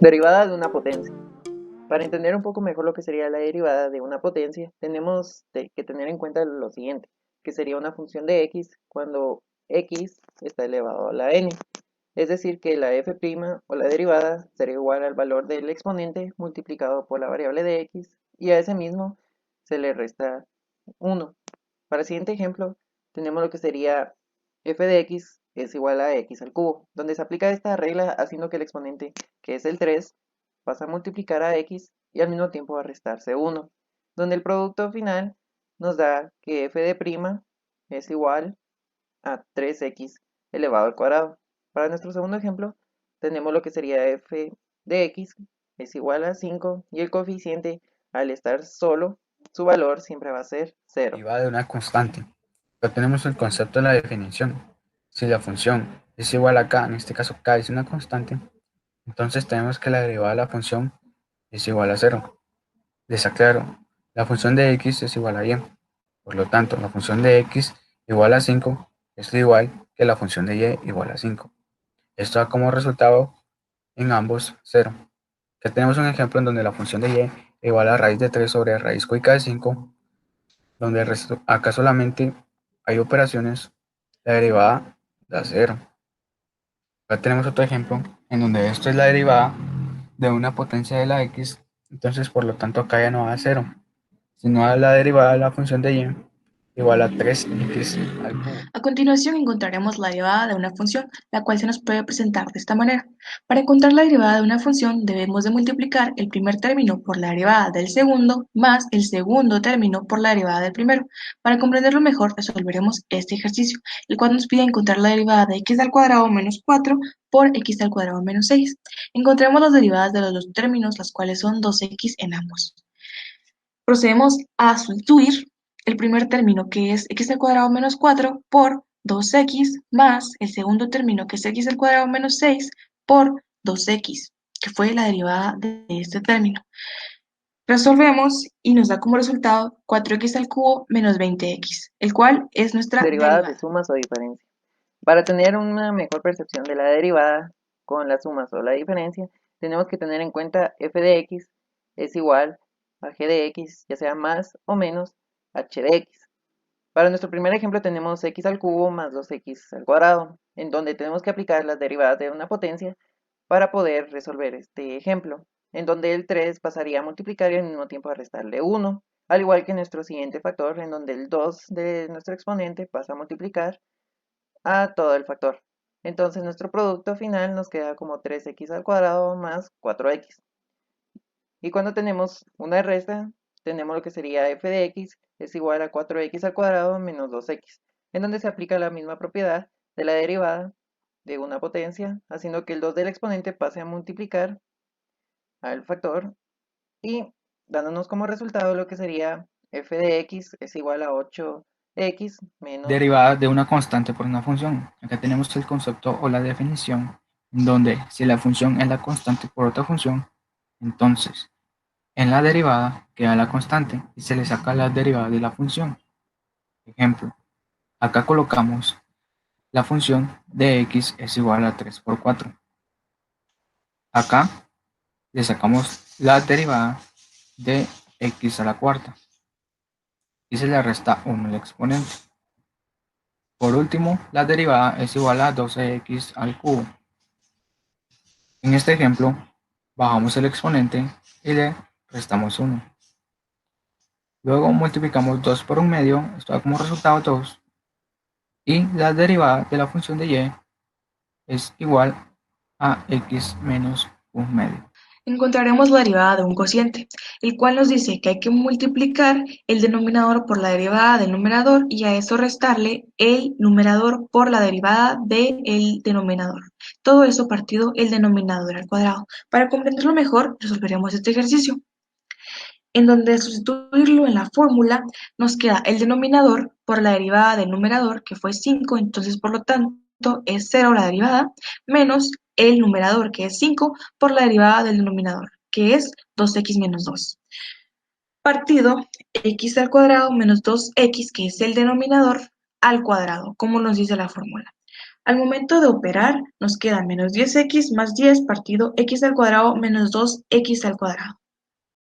Derivada de una potencia. Para entender un poco mejor lo que sería la derivada de una potencia, tenemos que tener en cuenta lo siguiente, que sería una función de x cuando x está elevado a la n. Es decir, que la f' o la derivada sería igual al valor del exponente multiplicado por la variable de x y a ese mismo se le resta 1. Para el siguiente ejemplo, tenemos lo que sería f de x es igual a x al cubo, donde se aplica esta regla haciendo que el exponente, que es el 3, pasa a multiplicar a x y al mismo tiempo a restarse 1, donde el producto final nos da que f de prima es igual a 3x elevado al cuadrado. Para nuestro segundo ejemplo, tenemos lo que sería f de x es igual a 5 y el coeficiente, al estar solo, su valor siempre va a ser 0. Derivada de una constante. Ya tenemos el concepto de la definición. Si la función es igual a k, en este caso k es una constante, entonces tenemos que la derivada de la función es igual a cero. Les aclaro, la función de x es igual a y. Por lo tanto, la función de x igual a 5 es igual que la función de y igual a 5. Esto da como resultado en ambos cero. Ya tenemos un ejemplo en donde la función de y igual a raíz de 3 sobre raíz cúbica de 5, donde acá solamente hay operaciones, la derivada da cero. Acá tenemos otro ejemplo en donde esto es la derivada de una potencia de la x, entonces por lo tanto acá ya no va a cero, sino a la derivada de la función de y igual a 3x al cubo. A continuación encontraremos la derivada de una función, la cual se nos puede presentar de esta manera. Para encontrar la derivada de una función debemos de multiplicar el primer término por la derivada del segundo más el segundo término por la derivada del primero. Para comprenderlo mejor resolveremos este ejercicio, el cual nos pide encontrar la derivada de x al cuadrado menos 4 por x al cuadrado menos 6. Encontremos las derivadas de los dos términos, las cuales son 2x en ambos. Procedemos a sustituir el primer término, que es x al cuadrado menos 4, por 2x, más el segundo término, que es x al cuadrado menos 6, por 2x, que fue la derivada de este término. Resolvemos y nos da como resultado 4x al cubo menos 20x, el cual es nuestra Derivadas de derivada. sumas o diferencia. Para tener una mejor percepción de la derivada con las sumas o la diferencia, tenemos que tener en cuenta f de x es igual a g de x, ya sea más o menos h de x. Para nuestro primer ejemplo tenemos x al cubo más 2x al cuadrado, en donde tenemos que aplicar las derivadas de una potencia para poder resolver este ejemplo, en donde el 3 pasaría a multiplicar y al mismo tiempo a restarle 1, al igual que nuestro siguiente factor, en donde el 2 de nuestro exponente pasa a multiplicar a todo el factor. Entonces nuestro producto final nos queda como 3x al cuadrado más 4x. Y cuando tenemos una resta, tenemos lo que sería f de x es igual a 4x al cuadrado menos 2x, en donde se aplica la misma propiedad de la derivada de una potencia, haciendo que el 2 del exponente pase a multiplicar al factor y dándonos como resultado lo que sería f de x es igual a 8x menos. Derivada de una constante por una función. Acá tenemos el concepto o la definición, en donde si la función es la constante por otra función, entonces en la derivada queda la constante y se le saca la derivada de la función. Ejemplo, acá colocamos la función de x es igual a 3 por 4. Acá le sacamos la derivada de x a la cuarta y se le resta 1 al exponente. Por último, la derivada es igual a 12x al cubo. En este ejemplo, bajamos el exponente y le restamos 1. Luego multiplicamos 2 por un medio, esto da como resultado 2, y la derivada de la función de y es igual a x menos un medio. Encontraremos la derivada de un cociente, el cual nos dice que hay que multiplicar el denominador por la derivada del numerador y a eso restarle el numerador por la derivada del denominador. Todo eso partido el denominador al cuadrado. Para comprenderlo mejor, resolveremos este ejercicio, en donde al sustituirlo en la fórmula nos queda el denominador por la derivada del numerador, que fue 5, entonces por lo tanto es 0 la derivada, menos el numerador, que es 5, por la derivada del denominador, que es 2x menos 2. Partido x al cuadrado menos 2x, que es el denominador, al cuadrado, como nos dice la fórmula. Al momento de operar, nos queda menos 10x más 10 partido x al cuadrado menos 2x al cuadrado.